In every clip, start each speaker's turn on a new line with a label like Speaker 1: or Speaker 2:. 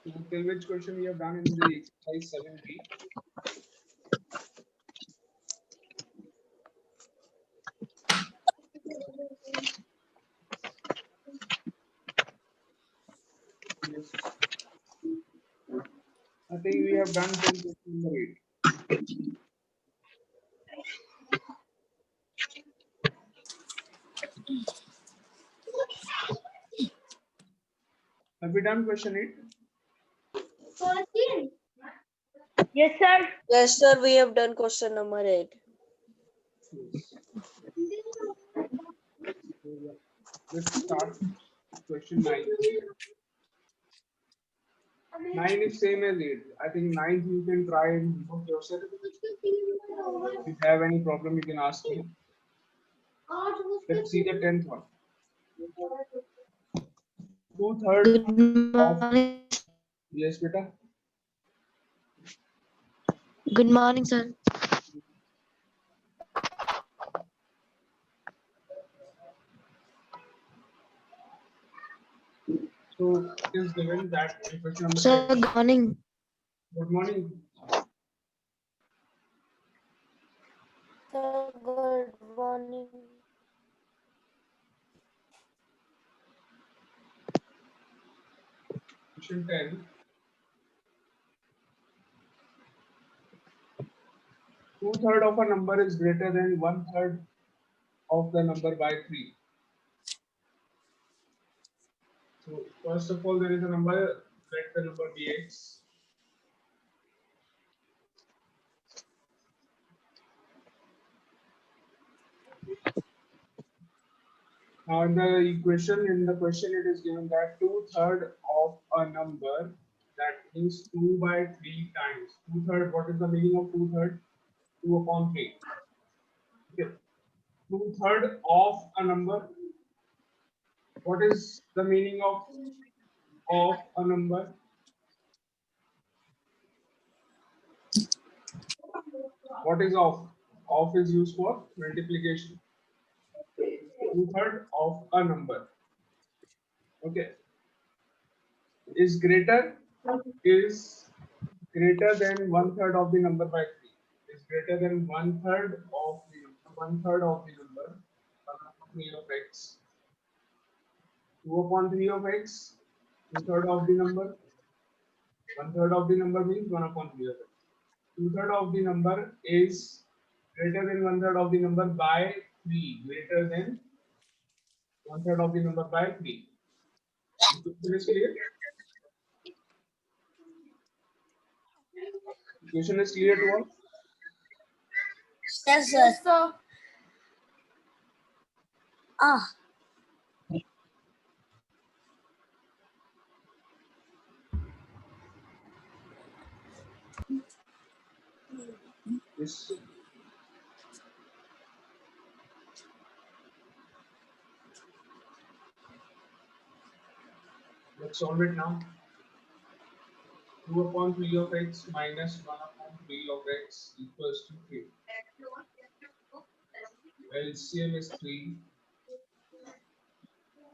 Speaker 1: Till which question we have done in the exercise 7B? Yes. I think we have done till question number 8. Have we done question 8?
Speaker 2: Yes, sir.
Speaker 3: Yes, sir. We have done question number 8.
Speaker 1: Yes. So, let's start question 9. 9 is same as 8. I think 9 you can try and book yourself. If you have any problem, you can ask me. Let's see the 10th one. 2/3 of. Yes, beta.
Speaker 4: Good morning, sir.
Speaker 1: So it is given that in question number
Speaker 4: Sir,
Speaker 1: 10.
Speaker 4: good morning.
Speaker 1: Good morning.
Speaker 3: Sir, good morning.
Speaker 1: Question 10. 2/3 of a number is greater than 1/3 of the number by 3. So first of all, there is a number. Let the number be x. Now in the question it is given that 2/3 of a number, that means 2 by 3 times. 2/3, what is the meaning of 2/3? 2 upon 3. Okay. 2/3 of a number. What is the meaning of a number? What is off? Off is used for multiplication. 2/3 of a number. Okay. Is greater than 1/3 of the number by 3. Is greater than 1/3 of the number. 1/3 of the number. 1 upon 3 of x. 2 upon 3 of x. 2/3 of the number. 1/3 of the number means 1 upon 3 of x. 2/3 of the number is greater than 1/3 of the number by 3. Greater than 1/3 of the number by 3. The question is clear? The question is clear to all?
Speaker 3: Yes, sir. Ah.
Speaker 1: Yes. Let's solve it now. 2 upon 3 of x minus 1 upon 3 of x equals to 3. LCM is 3.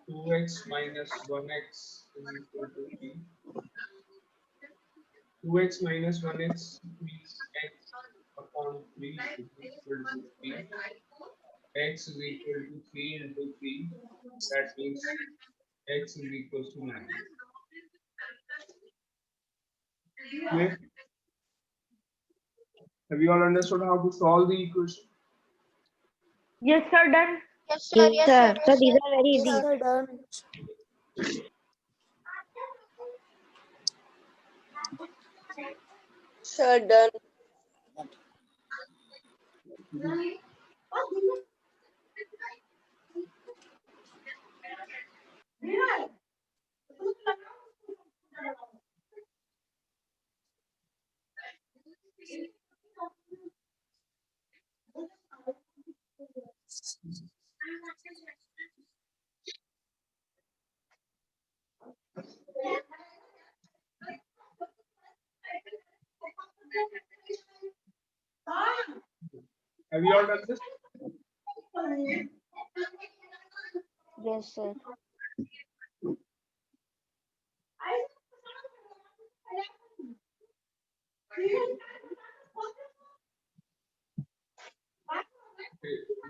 Speaker 1: 2x minus 1x is equal to 3. 2x minus 1x means x upon 3 is equal to 3. X is equal to 3 into 3. That means x is equal to 9. Clear? Have you all understood how to solve the equation?
Speaker 2: Yes, sir. Done.
Speaker 3: Yes, sir.
Speaker 4: Yes, sir. So these are very
Speaker 3: Yes,
Speaker 4: easy.
Speaker 3: sir. Done. Sir, done.
Speaker 1: Have you all done this?
Speaker 3: Yes, sir.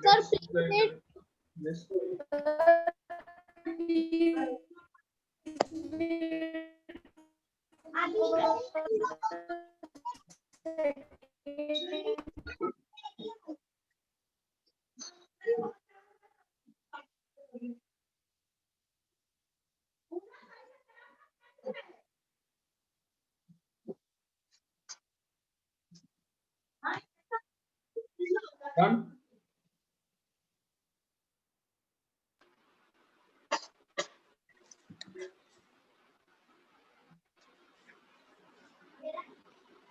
Speaker 1: Yes. Done.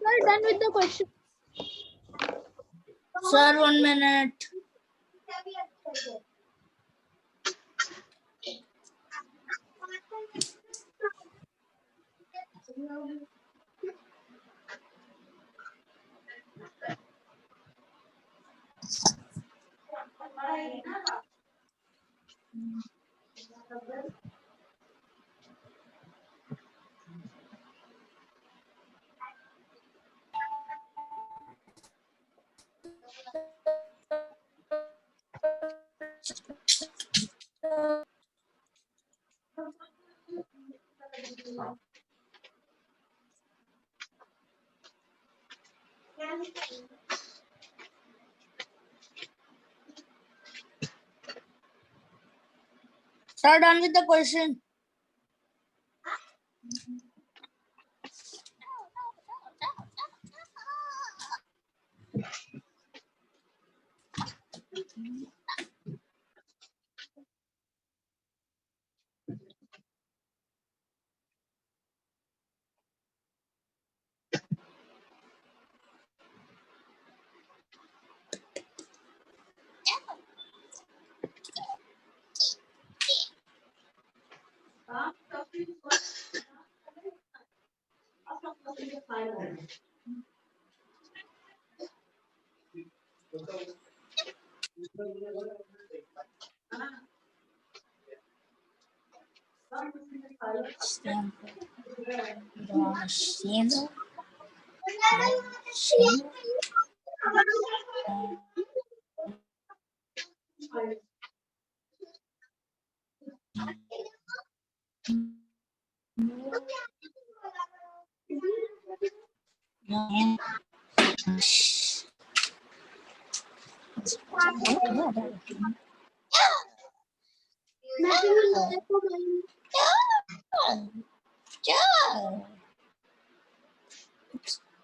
Speaker 5: Sir, done with the question.
Speaker 6: Sir, 1 minute. Sir, done with the question.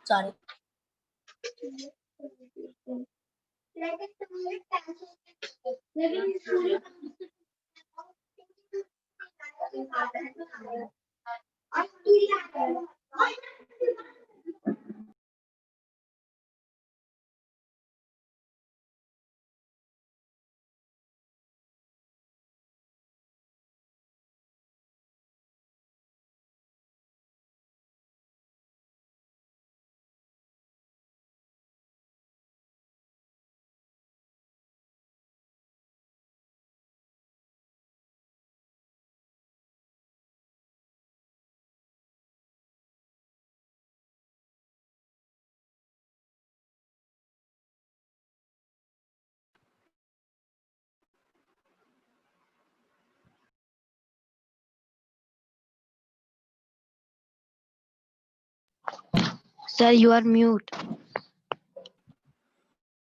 Speaker 6: Sorry.
Speaker 4: Sir, you are mute.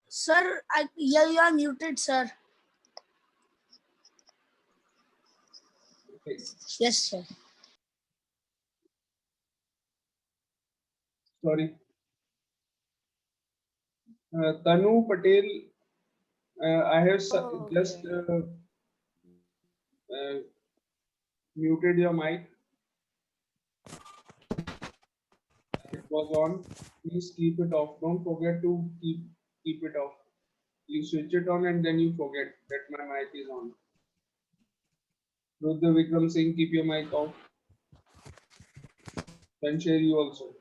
Speaker 6: Sir, yeah, you are muted, sir.
Speaker 1: Okay.
Speaker 6: Yes, sir.
Speaker 1: Sorry. Tanu Patel, I have just muted your mic. It was on. Please keep it off. Don't forget to keep it off. You switch it on and then you forget that my mic is on. Rudra Vikram Singh, keep your mic off. Then share you also.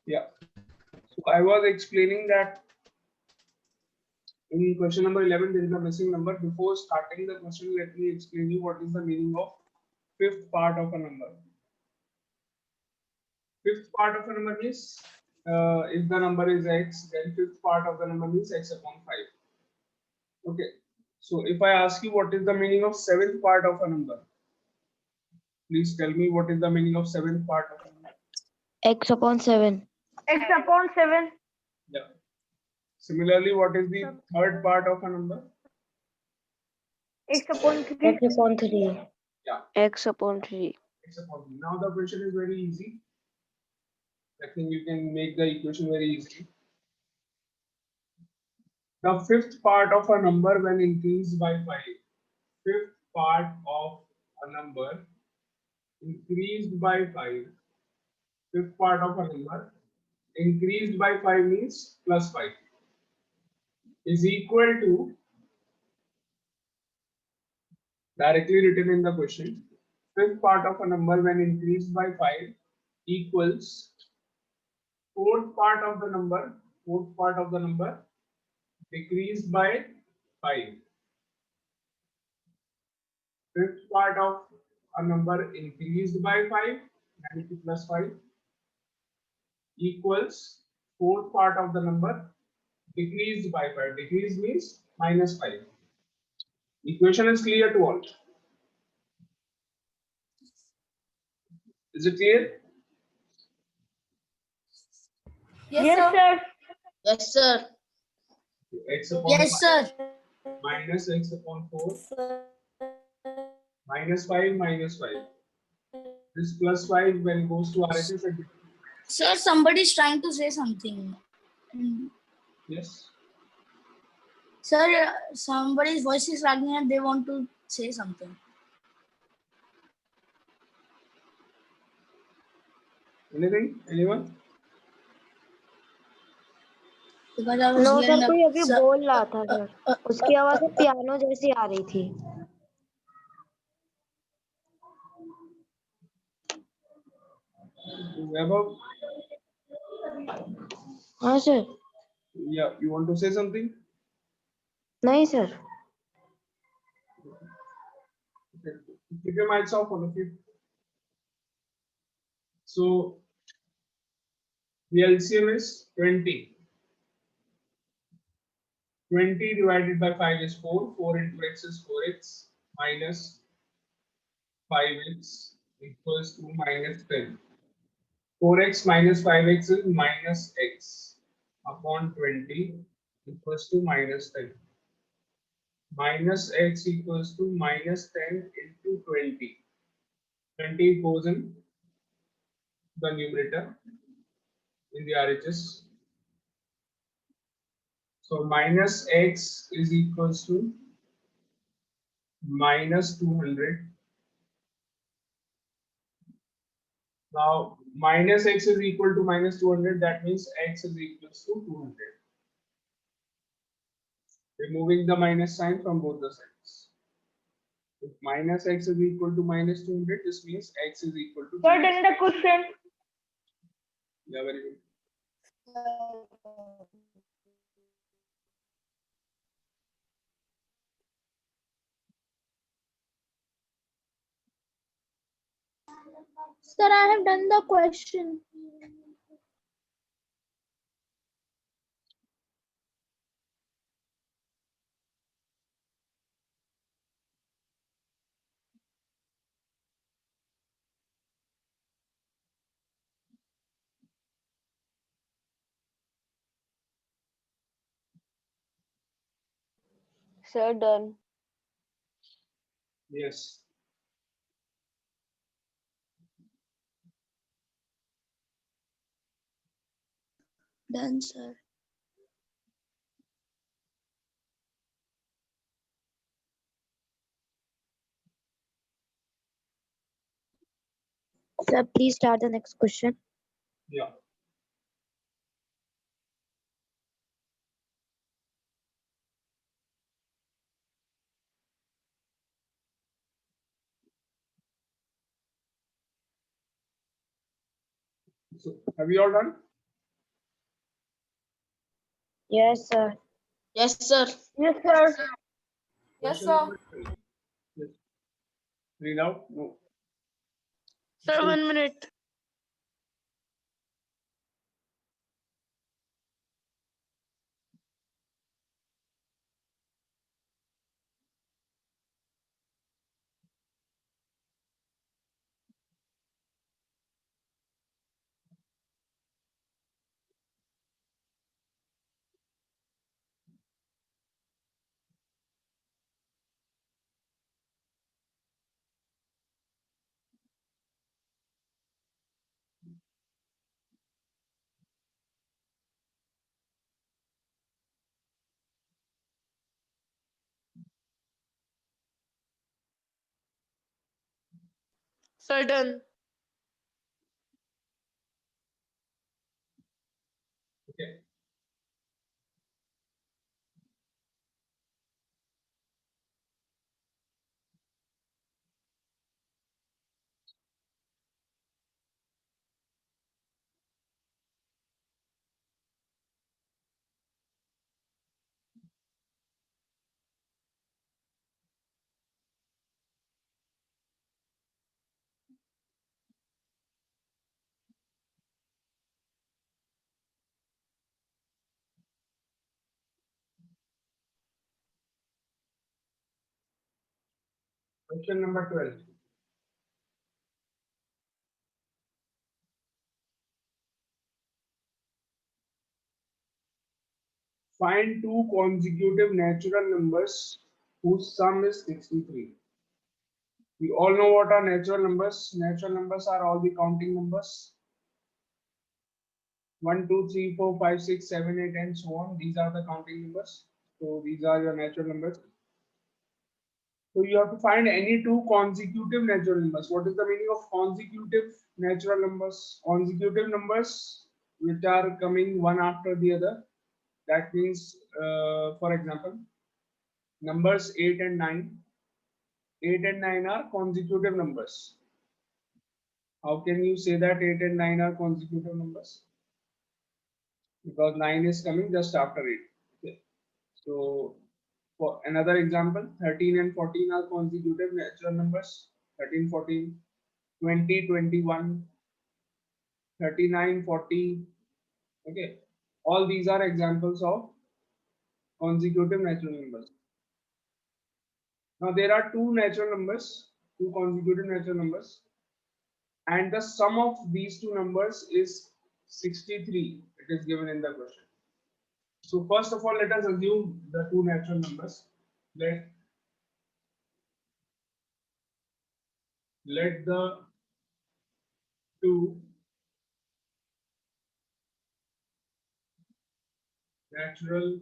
Speaker 1: Yeah. So I was explaining that In question number 11, there is a missing number. Before starting the question, let me explain you what is the meaning of fifth part of a number. Fifth part of a number means if the number is x, then fifth part of the number means x upon 5. Okay. So if I ask you what is the meaning of seventh part of a number, please tell me what is the meaning of seventh part of a number.
Speaker 4: X upon 7.
Speaker 2: X upon 7.
Speaker 1: Yeah. Similarly, what is the third part of a number?
Speaker 2: X upon 3.
Speaker 4: X upon 3.
Speaker 1: Yeah.
Speaker 3: X upon 3.
Speaker 1: X upon 3. Now the question is very easy. I think you can make the equation very easily. The fifth part of a number when increased by 5. Fifth part of a number increased by 5. Fifth part of a number increased by 5 means plus 5 is equal to, directly written in the question, fifth part of a number when increased by 5 equals fourth part of the number decreased by 5. Fifth part of a number increased by 5, that is plus 5, equals fourth part of the number decreased by 5. Decreased means minus 5. Equation is clear to all. Is it clear?
Speaker 2: Yes, sir.
Speaker 6: Yes, sir.
Speaker 1: X upon
Speaker 6: Yes,
Speaker 1: 5
Speaker 6: sir.
Speaker 1: minus x upon 4 minus 5 minus 5. This plus 5 when goes to RHS and
Speaker 6: Sir, somebody is trying to say something.
Speaker 1: yes.
Speaker 6: Sir, somebody's voice is lagging and they want to say something.
Speaker 1: Anything? Anyone?
Speaker 6: Because I was
Speaker 4: no
Speaker 6: hearing
Speaker 4: sir, कोई अभी
Speaker 6: sir,
Speaker 4: बोल रहा था sir. उसकी आवाज piano जैसी आ रही थी.
Speaker 1: Above?
Speaker 4: हाँ sir.
Speaker 1: Yeah, you want to say something?
Speaker 4: नहीं sir.
Speaker 1: Okay. Keep your mics off, all of you. So the LCM is 20. 20 divided by 5 is 4. 4 into x is 4x minus 5x equals to minus 10. 4x minus 5x is minus x upon 20 equals to minus 10. Minus x equals to minus 10 into 20. 20 goes in the numerator in the RHS. So minus x is equals to minus 200. Now minus x is equal to minus 200. That means x is equals to 200. Removing the minus sign from both the sides. If minus x is equal to minus 200, this means x is equal to
Speaker 2: Sir,
Speaker 1: 200.
Speaker 2: then the question.
Speaker 1: Yeah, very good.
Speaker 5: Sir, I have done the question.
Speaker 3: Sir, done.
Speaker 1: Yes.
Speaker 3: Done, sir.
Speaker 4: Sir, please start the next question.
Speaker 1: Yeah. So have you all done?
Speaker 4: Yes sir.
Speaker 3: Yes, sir.
Speaker 2: Yes, sir.
Speaker 5: Yes,
Speaker 1: Question
Speaker 5: sir.
Speaker 1: number 12. Yes. Read out. No.
Speaker 3: Sir, 1 minute. Sir, done.
Speaker 1: Okay. Question number 12. Find two consecutive natural numbers whose sum is 63. We all know what are natural numbers. Natural numbers are all the counting numbers. 1, 2, 3, 4, 5, 6, 7, 8, and so on. These are the counting numbers. So these are your natural numbers. So you have to find any two consecutive natural numbers. What is the meaning of consecutive natural numbers? Consecutive numbers which are coming one after the other. That means, for example, numbers 8 and 9. 8 and 9 are consecutive numbers. How can you say that 8 and 9 are consecutive numbers? Because 9 is coming just after 8. Okay. So, for another example, 13 and 14 are consecutive natural numbers. 13, 14, 20, 21, 39, 40. Okay. All these are examples of consecutive natural numbers. Now, there are two natural numbers, two consecutive natural numbers, and the sum of these two numbers is 63. It is given in the question. So first of all, let us assume the two natural numbers. Let the two natural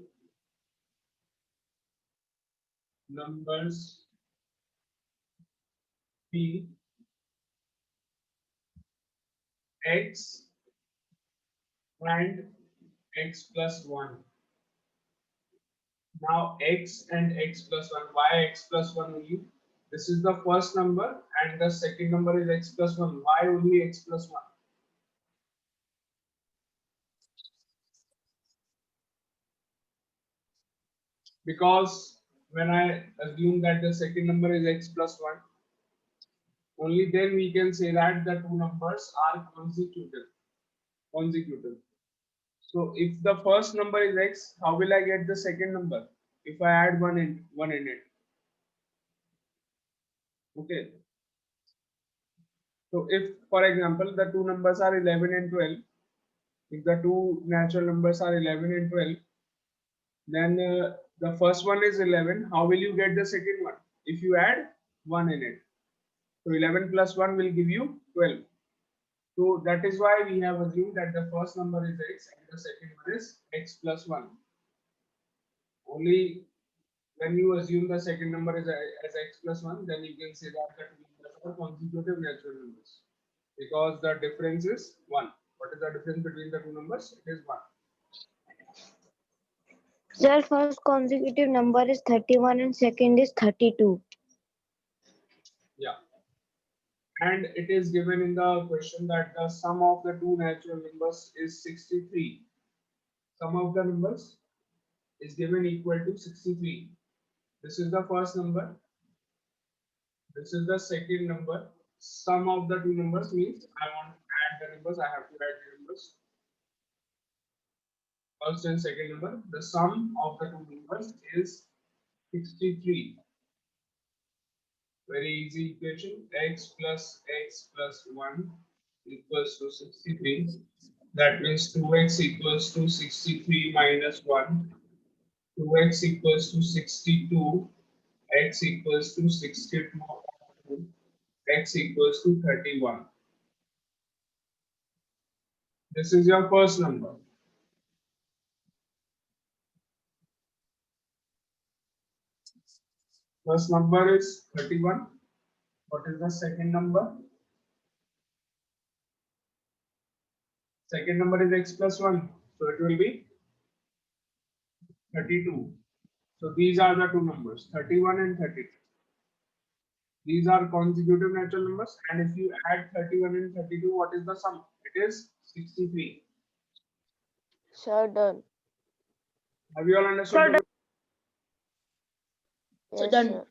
Speaker 1: numbers be x and x plus 1. Now x and x plus 1. Why x plus 1 only? This is the first number and the second number is x plus 1. Why only x plus 1? Because when I assume that the second number is x plus 1, only then we can say that the two numbers are consecutive. Consecutive. So if the first number is x, how will I get the second number? If I add one in it. Okay. So if, for example, the two numbers are 11 and 12, if the two natural numbers are 11 and 12, then the first one is 11. How will you get the second one? If you add 1 in it. So 11 plus 1 will give you 12. So that is why we have assumed that the first number is x and the second one is x plus 1. Only when you assume the second number is as x plus 1, then you can say that the two numbers are consecutive natural numbers. Because the difference is 1. What is the difference between the two numbers? It is 1.
Speaker 4: Sir, first consecutive number is 31 and second is 32.
Speaker 1: Yeah. And it is given in the question that the sum of the two natural numbers is 63. Sum of the numbers is given equal to 63. This is the first number. This is the second number. Sum of the two numbers means I want to add the numbers. I have to add the numbers. First and second number. The sum of the two numbers is 63. Very easy equation. X plus 1 equals to 63. That means 2x equals to 63 minus 1. 2x equals to 62. X equals to 62. X equals to 31. This is your first number. First number is 31. What is the second number? Second number is x plus 1. So it will be 32. So these are the two numbers, 31 and 32. These are consecutive natural numbers, and if you add 31 and 32, what is the sum? It is 63.
Speaker 7: Sir, done.
Speaker 1: Have you all understood?
Speaker 2: Sir,
Speaker 7: Yes,
Speaker 6: So done.
Speaker 7: sir.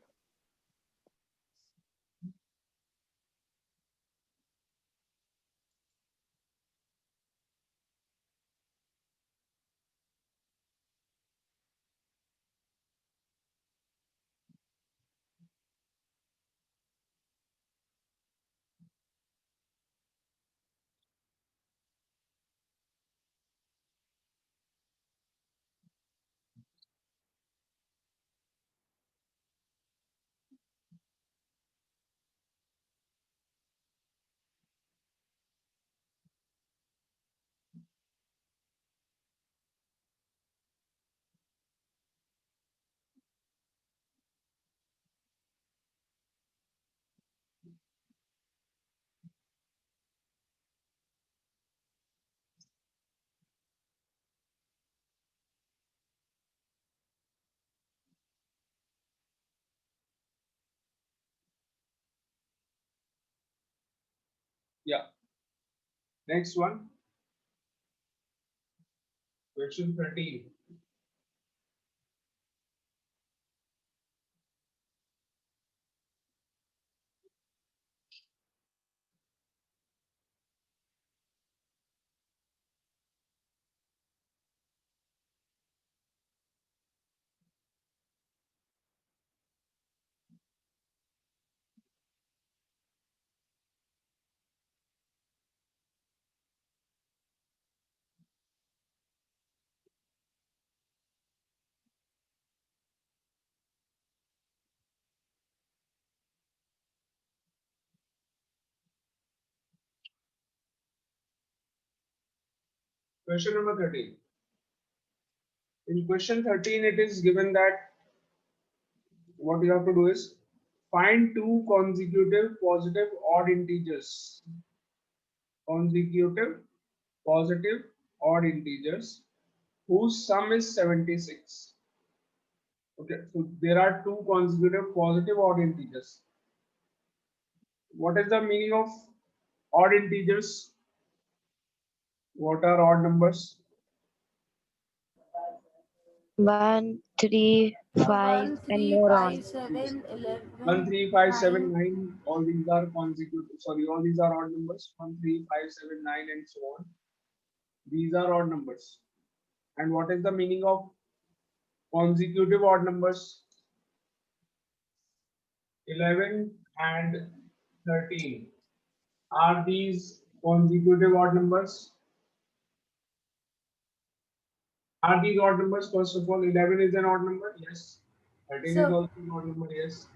Speaker 1: Yeah. Next one. Question 13. Question number 13. In question 13, it is given that what you have to do is find two consecutive positive odd integers. Consecutive positive odd integers whose sum is 76. Okay, so there are two consecutive positive odd integers. What is the meaning of odd integers? What are odd numbers?
Speaker 4: 1, 3, 5, and more on.
Speaker 1: 1, 3, 5, 7, 9. All these are consecutive. Sorry, all these are odd numbers. 1, 3, 5, 7, 9, and so on. These are odd numbers. And what is the meaning of consecutive odd numbers? 11 and 13. Are these consecutive odd numbers? Are these odd numbers? First of all, 11 is an odd number. Yes. 13 is also an odd number. Yes.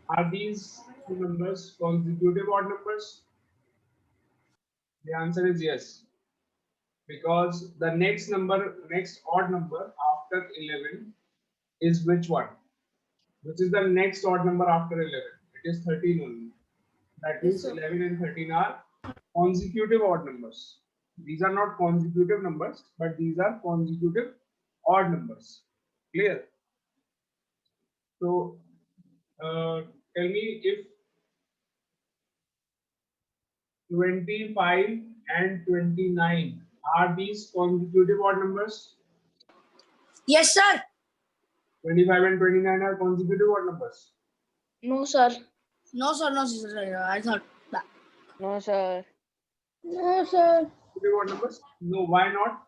Speaker 1: Are these two numbers consecutive odd numbers? The answer is yes. Because the next odd number after 11 is which one? Which is the next odd number after 11? It is 13 only. That means 11 and 13 are consecutive odd numbers. These are not consecutive numbers, but these are consecutive odd numbers. Clear? So, tell me if 25 and 29 are these consecutive odd numbers?
Speaker 6: Yes, sir.
Speaker 1: 25 and 29 are consecutive odd numbers.
Speaker 7: No, sir.
Speaker 6: No, sir. No, sir. I thought that.
Speaker 7: No, sir.
Speaker 5: No, sir.
Speaker 1: Consecutive odd numbers? No, why not?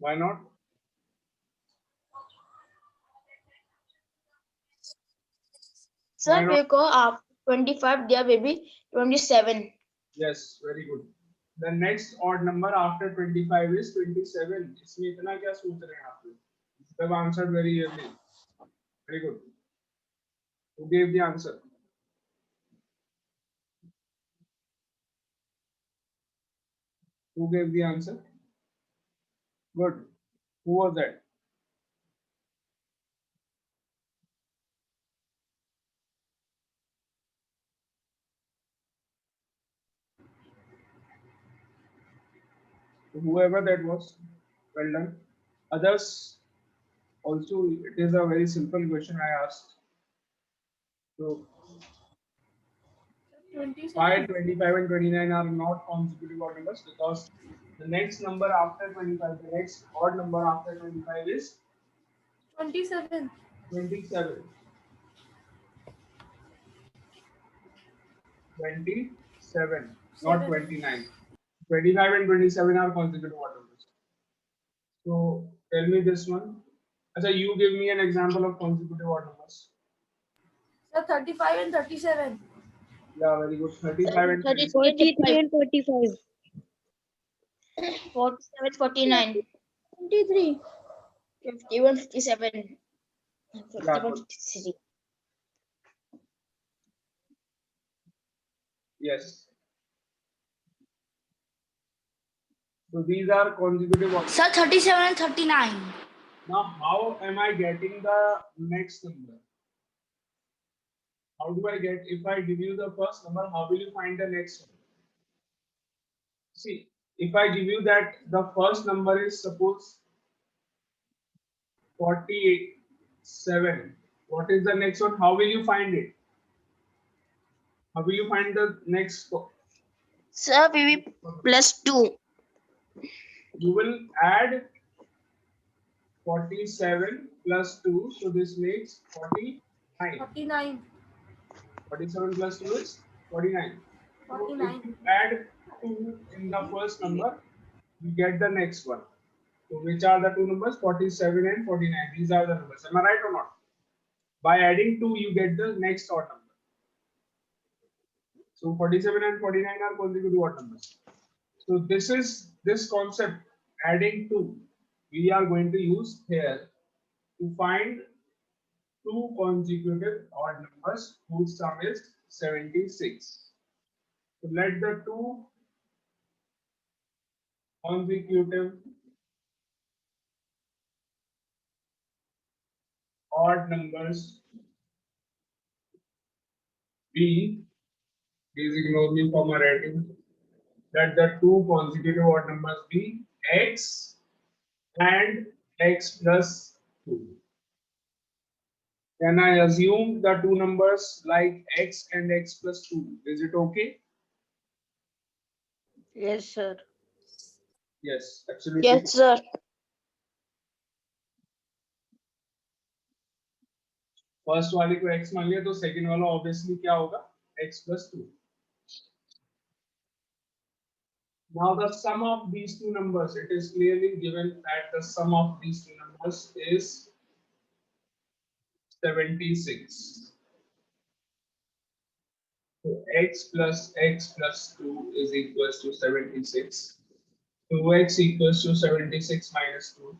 Speaker 1: Why not?
Speaker 7: Sir,
Speaker 1: Why not?
Speaker 7: because after 25, there will be 27.
Speaker 1: Yes, very good. The next odd number after 25 is 27. इसमें इतना क्या सोच रहे हैं आप लोग? You have answered very early. Very good. Who gave the answer? Who gave the answer? Good. Who was that? Whoever that was, well done. Others also, it is a very simple question I asked. So, why 25 and 29 are not consecutive odd numbers? Because the next number after 25, the next odd number after 25 is
Speaker 3: 27.
Speaker 1: 27. 27, not 29. 25 and 27 are consecutive odd numbers. So tell me this one. Achha, you give me an example of consecutive odd numbers.
Speaker 3: Sir, 35 and 37.
Speaker 1: Yeah, very good. 35 and 37.
Speaker 4: 43 and 45.
Speaker 7: 47, 49.
Speaker 5: 23.
Speaker 7: 51, 57.
Speaker 1: Yeah,
Speaker 7: 51,
Speaker 1: good.
Speaker 7: 53.
Speaker 1: Yes. So these are consecutive odd numbers.
Speaker 6: Sir, 37 and 39.
Speaker 1: Now, how am I getting the next number? How do I get, if I give you the first number, how will you find the next one? See, if I give you that the first number is suppose 47, what is the next one? How will you find it? How will you find the next?
Speaker 7: Sir, we will plus 2.
Speaker 1: You will add 47 plus 2, so this makes 49.
Speaker 3: 49.
Speaker 1: 47 plus 2 is 49. So if
Speaker 3: 49.
Speaker 1: you add 2 in the first number, you get the next one. So which are the two numbers? 47 and 49. These are the numbers. Am I right or not? By adding 2, you get the next odd number. So 47 and 49 are consecutive odd numbers. So this concept, adding 2, we are going to use here to find two consecutive odd numbers whose sum is 76. So let the two consecutive odd numbers be, please ignore me for my writing, let the two consecutive odd numbers be x and x plus 2. Can I assume the two numbers like x and x plus 2? Is it okay?
Speaker 7: Yes, sir.
Speaker 1: Yes, absolutely.
Speaker 7: Yes, sir.
Speaker 1: First वाले को x मान लिया तो second वाला obviously क्या होगा x plus 2. Now the sum of these two numbers, it is clearly given that the sum of these two numbers is 76. So x plus 2 is equals to 76. 2x equals to 76 minus 2.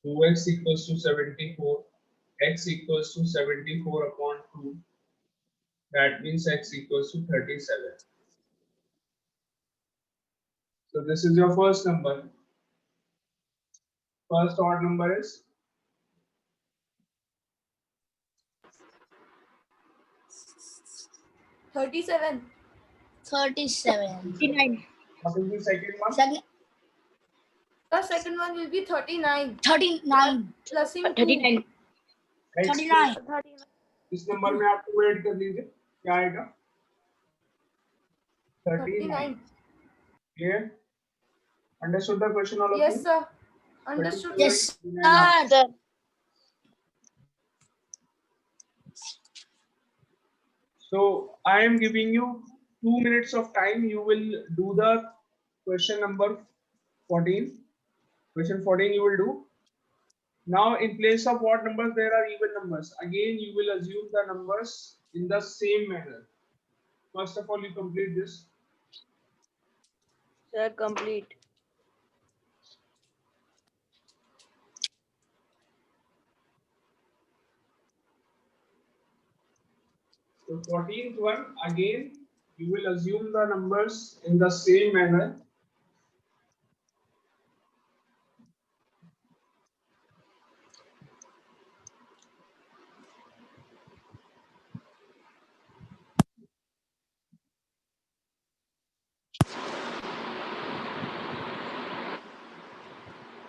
Speaker 1: 2x equals to 74. X equals to 74 upon 2. That means x equals to 37. So this is your first number. First odd number is
Speaker 3: 37.
Speaker 6: 37.
Speaker 4: 39.
Speaker 1: what is the second one?
Speaker 6: Second,
Speaker 3: The second one will be 39.
Speaker 6: 39.
Speaker 3: Plus in 2.
Speaker 4: 39.
Speaker 1: X
Speaker 6: 39.
Speaker 1: इस number में आपको add कर लीजिए क्या आएगा 39. Clear? Understood the question, all of you?
Speaker 3: Yes, sir. Understood.
Speaker 6: Yes,
Speaker 1: 39
Speaker 6: sir.
Speaker 7: Sir.
Speaker 1: So I am giving you 2 minutes of time. You will do the question number 14. Question 14 you will do. Now in place of what numbers there are even numbers. Again you will assume the numbers in the same manner. First of all you complete this.
Speaker 7: Sir, complete.
Speaker 1: So 14th one again you will assume the numbers in the same manner.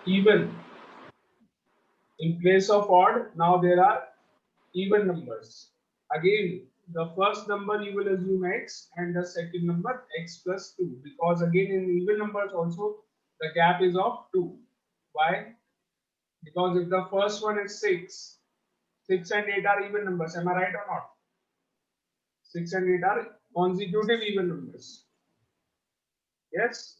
Speaker 1: Even in place of odd, now there are even numbers. Again, the first number you will assume x and the second number x plus 2 because again in even numbers also the gap is of 2. Why? Because if the first one is 6, 6 and 8 are even numbers. Am I right or not? 6 and 8 are consecutive even numbers. Yes?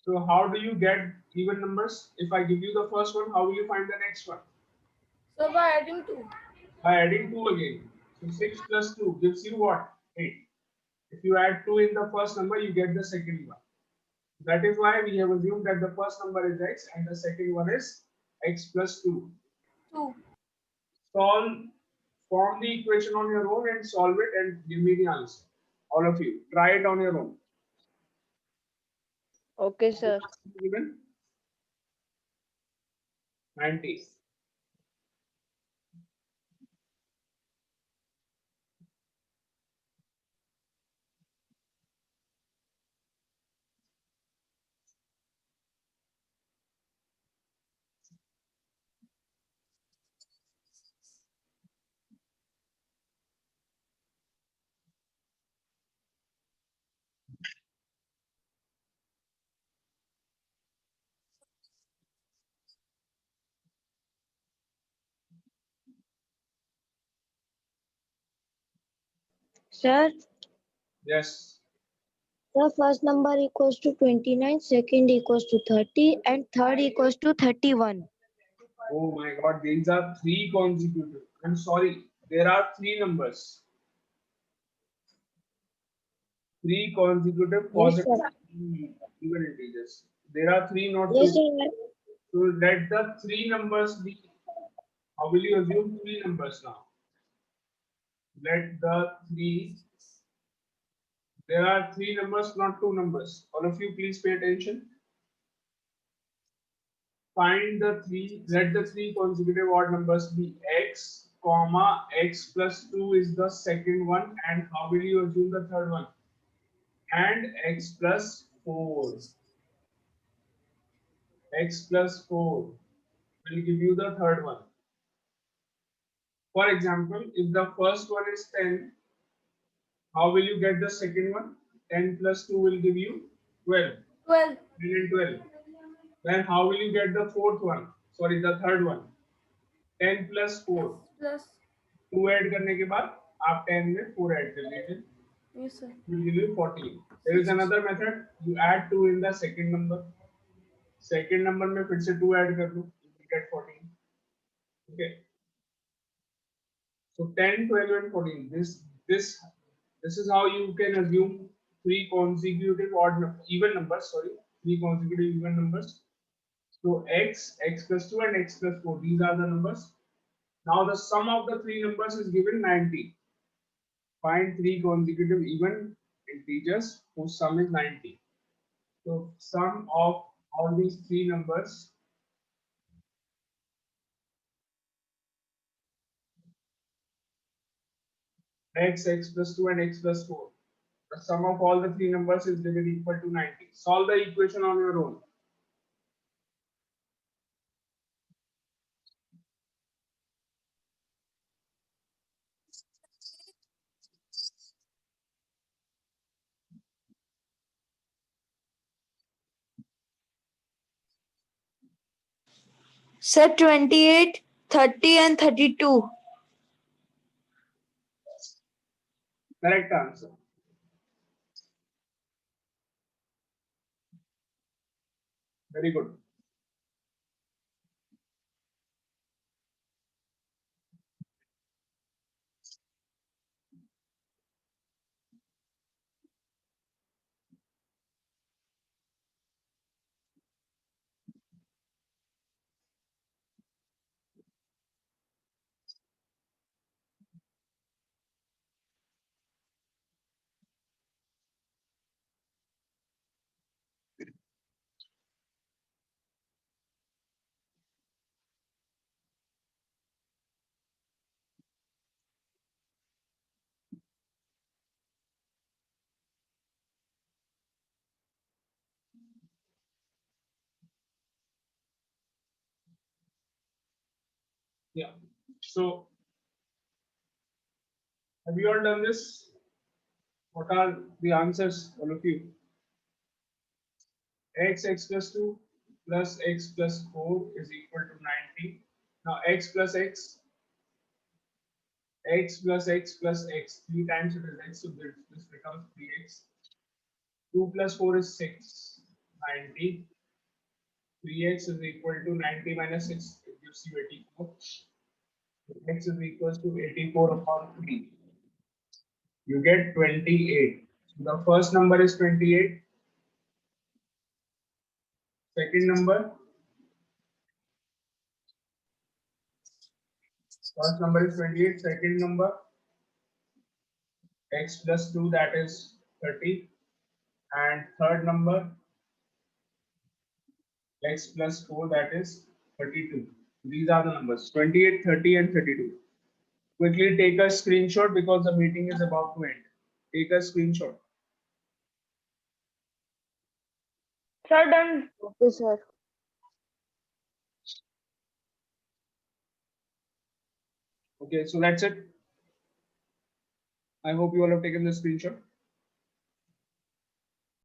Speaker 1: So how do you get even numbers? If I give you the first one, how will you find the next one?
Speaker 3: So by adding 2.
Speaker 1: By adding 2 again. So 6 plus 2 gives you what? 8. If you add 2 in the first number, you get the second one. That is why we have assumed that the first number is x and the second one is x plus 2.
Speaker 3: 2.
Speaker 1: Solve, form the equation on your own and solve it and give me the answer. All of you, try it on your own.
Speaker 7: Okay, sir.
Speaker 1: Given 90.
Speaker 4: Sir,
Speaker 1: Yes.
Speaker 4: the first number equals to 29, second equals to 30, and third equals to 31.
Speaker 1: Oh my God, these are 3 consecutive. I'm sorry, there are 3 numbers. 3 consecutive
Speaker 4: Yes,
Speaker 1: positive
Speaker 4: sir.
Speaker 1: even integers. There are 3, not
Speaker 4: Yes,
Speaker 1: 2.
Speaker 4: sir.
Speaker 1: So let the 3 numbers be. How will you assume 3 numbers now? Let the 3. There are 3 numbers, not 2 numbers. All of you, please pay attention. Find the 3. Let the 3 consecutive odd numbers be x, comma x plus 2 is the second one. And how will you assume the third one? And x plus 4. X plus 4 will give you the third one. For example, if the first one is 10, how will you get the second one? 10 plus 2 will give you 12.
Speaker 3: 12.
Speaker 1: 10 and 12. Then how will you get the fourth one? Sorry, the third one. 10 plus 4.
Speaker 3: Plus.
Speaker 1: 2 add करने के बाद आप 10 में 4 add कर लीजिए.
Speaker 3: Yes, sir.
Speaker 1: Will give you 14. There is another method. You add 2 in the second number. Second number में फिर से 2 ऐड कर लो. You will get 14. Okay. So 10, 12 and 14. This is how you can assume 3 consecutive even numbers. Sorry, 3 consecutive even numbers. So x, x plus 2 and x plus 4. These are the numbers. Now the sum of the 3 numbers is given 90. Find 3 consecutive even integers whose sum is 90. So sum of all these 3 numbers x, x plus 2 and x plus 4. The sum of all the 3 numbers is given equal to 90. Solve the equation on your own.
Speaker 7: Sir, 28, 30 and 32.
Speaker 1: Correct answer. Very good. Yeah. So, have you all done this? What are the answers, all of you? X plus 2 plus x plus 4 is equal to 90. Now, x plus x plus x plus x. 3 times it is x, so this becomes 3x. 2 plus 4 is 6. 90. 3x is equal to 90 minus 6. It gives you 84. X is equal to 84 upon 3. You get 28. So the first number is 28. Second number. First number is 28. Second number. X plus 2, that is 30. And third number. X plus 4, that is 32. These are the numbers 28, 30, and 32. Quickly take a screenshot because the meeting is about to end. Take a screenshot.
Speaker 2: Sir, done.
Speaker 7: Okay, sir.
Speaker 1: Okay, so that's it. I hope you all have taken the screenshot.